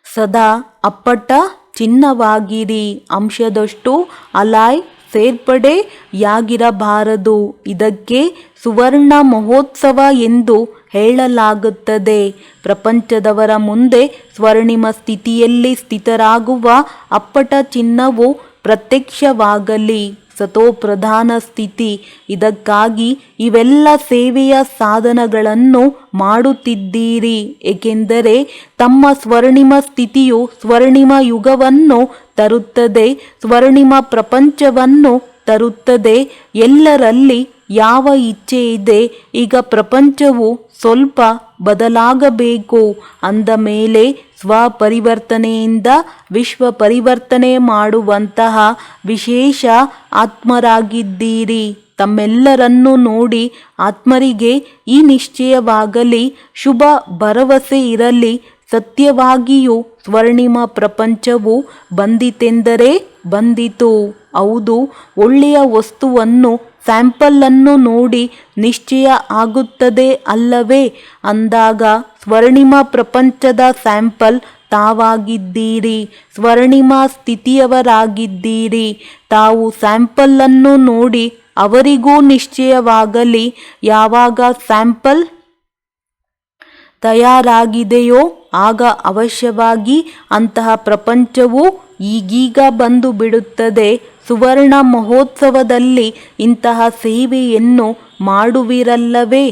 ಸದಾ ಅಪ್ಪಟ ಚಿನ್ನವಾಗಿರಿ. ಅಂಶದಷ್ಟು ಅಲಾಯ್ ಸೇರ್ಪಡೆಯಾಗಿರಬಾರದು. ಇದಕ್ಕೆ ಸುವರ್ಣ ಮಹೋತ್ಸವ ಎಂದು ಹೇಳಲಾಗುತ್ತದೆ. ಪ್ರಪಂಚದವರ ಮುಂದೆ ಸ್ವರ್ಣಿಮ ಸ್ಥಿತಿಯಲ್ಲಿ ಸ್ಥಿತರಾಗುವ ಅಪ್ಪಟ ಚಿನ್ನವು ಪ್ರತ್ಯಕ್ಷವಾಗಲಿ. ಸತೋಪ್ರಧಾನ ಸ್ಥಿತಿ. ಇದಕ್ಕಾಗಿ ಇವೆಲ್ಲ ಸೇವೆಯ ಸಾಧನಗಳನ್ನು ಮಾಡುತ್ತಿದ್ದೀರಿ. ಏಕೆಂದರೆ ತಮ್ಮ ಸ್ವರ್ಣಿಮ ಸ್ಥಿತಿಯು ಸ್ವರ್ಣಿಮ ಯುಗವನ್ನು ತರುತ್ತದೆ, ಸ್ವರ್ಣಿಮ ಪ್ರಪಂಚವನ್ನು ತರುತ್ತದೆ. ಎಲ್ಲರಲ್ಲಿ ಯಾವ ಇಚ್ಛೆ ಇದೆ? ಈಗ ಪ್ರಪಂಚವು ಸ್ವಲ್ಪ ಬದಲಾಗಬೇಕು ಅಂದ ಮೇಲೆ ಸ್ವಪರಿವರ್ತನೆಯಿಂದ ವಿಶ್ವ ಪರಿವರ್ತನೆ ಮಾಡುವಂತಹ ವಿಶೇಷ ಆತ್ಮರಾಗಿದ್ದೀರಿ. ತಮ್ಮೆಲ್ಲರನ್ನೂ ನೋಡಿ ಆತ್ಮರಿಗೆ ಈ ನಿಶ್ಚಯವಾಗಲಿ, ಶುಭ ಭರವಸೆ ಇರಲಿ. ಸತ್ಯವಾಗಿಯೂ ಸ್ವರ್ಣಿಮ ಪ್ರಪಂಚವು ಬಂದಿತೆಂದರೆ ಬಂದಿತು. ಹೌದು, ಒಳ್ಳೆಯ ವಸ್ತುವನ್ನು ಸ್ಯಾಂಪಲನ್ನು ನೋಡಿ ನಿಶ್ಚಯ ಆಗುತ್ತದೆ ಅಲ್ಲವೇ? ಅಂದಾಗ ಸ್ವರ್ಣಿಮ ಪ್ರಪಂಚದ ಸ್ಯಾಂಪಲ್ ತಾವಾಗಿದ್ದೀರಿ. ಸ್ವರ್ಣಿಮ ಸ್ಥಿತಿಯವರಾಗಿದ್ದೀರಿ. ತಾವು ಸ್ಯಾಂಪಲನ್ನು ನೋಡಿ ಅವರಿಗೂ ನಿಶ್ಚಯವಾಗಲಿ. ಯಾವಾಗ ಸ್ಯಾಂಪಲ್ ತಯಾರಾಗಿದೆಯೋ ಆಗ ಅವಶ್ಯವಾಗಿ ಅಂತಹ ಪ್ರಪಂಚವು ಈಗೀಗ ಬಂದು ಬಿಡುತ್ತದೆ. ಸುವರ್ಣ ಮಹೋತ್ಸವದಲ್ಲಿ ಇಂತಹ ಸೇವೆಯನ್ನು ಮಾಡುವಿರಲ್ಲವೇ?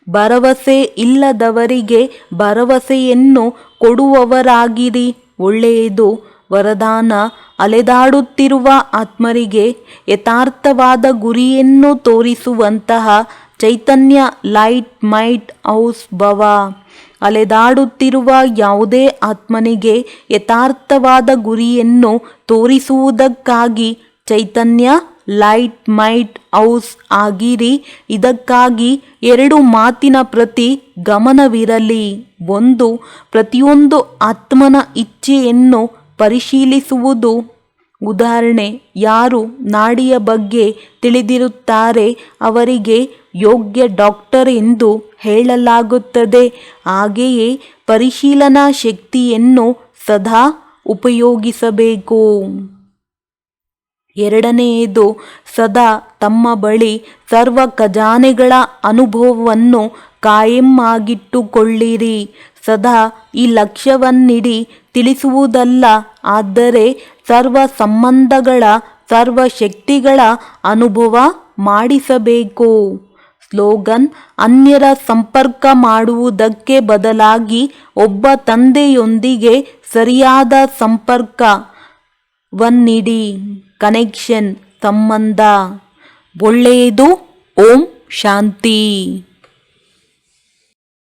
ಭರವಸೆ ಇಲ್ಲದವರಿಗೆ ಭರವಸೆಯನ್ನು ಕೊಡುವವರಾಗಿರಿ. ಒಳ್ಳೆಯದು. ವರದಾನ. ಅಲೆದಾಡುತ್ತಿರುವ ಆತ್ಮರಿಗೆ ಯಥಾರ್ಥವಾದ ಗುರಿಯನ್ನು ತೋರಿಸುವಂತಹ ಚೈತನ್ಯ ಲೈಟ್ ಮೈಟ್ ಹೌಸ್ ಭವ. ಅಲೆದಾಡುತ್ತಿರುವ ಯಾವುದೇ ಆತ್ಮನಿಗೆ ಯಥಾರ್ಥವಾದ ಗುರಿಯನ್ನು ತೋರಿಸುವುದಕ್ಕಾಗಿ ಚೈತನ್ಯ ಲೈಟ್ ಮೈಟ್ ಹೌಸ್ ಆಗಿರಿ. ಇದಕ್ಕಾಗಿ 2 ಮಾತಿನ ಪ್ರತಿ ಗಮನವಿರಲಿ. 1. ಪ್ರತಿಯೊಂದು ಆತ್ಮನ ಇಚ್ಛೆಯನ್ನು ಪರಿಶೀಲಿಸುವುದು. ಉದಾಹರಣೆ, ಯಾರು ನಾಡಿಯ ಬಗ್ಗೆ ತಿಳಿದಿರುತ್ತಾರೆ ಅವರಿಗೆ ಯೋಗ್ಯ ಡಾಕ್ಟರ್ ಎಂದು ಹೇಳಲಾಗುತ್ತದೆ. ಹಾಗೆಯೇ ಪರಿಶೀಲನಾ ಶಕ್ತಿಯನ್ನು ಸದಾ ಉಪಯೋಗಿಸಬೇಕು. 2ನೇದು, ಸದಾ ತಮ್ಮ ಬಳಿ ಸರ್ವ ಖಜಾನೆಗಳ ಅನುಭವವನ್ನು ಕಾಯಂ ಆಗಿಟ್ಟುಕೊಳ್ಳಿರಿ. ಸದಾ ಈ ಲಕ್ಷ್ಯವನ್ನಿಡಿ ತಿಳಿಸುವುದಲ್ಲ, ಆದರೆ ಸರ್ವ ಸಂಬಂಧಗಳ ಸರ್ವ ಶಕ್ತಿಗಳ ಅನುಭವ ಮಾಡಿಸಬೇಕು. ಸ್ಲೋಗನ್: ಅನ್ಯರ ಸಂಪರ್ಕ ಮಾಡುವುದಕ್ಕೆ ಬದಲಾಗಿ ಒಬ್ಬ ತಂದೆಯೊಂದಿಗೆ ಸರಿಯಾದ ಸಂಪರ್ಕವನ್ನಿಡಿ. ಕನೆಕ್ಷನ್, ಸಂಬಂಧ. ಒಳ್ಳೆಯದು. ಓಂ ಶಾಂತಿ.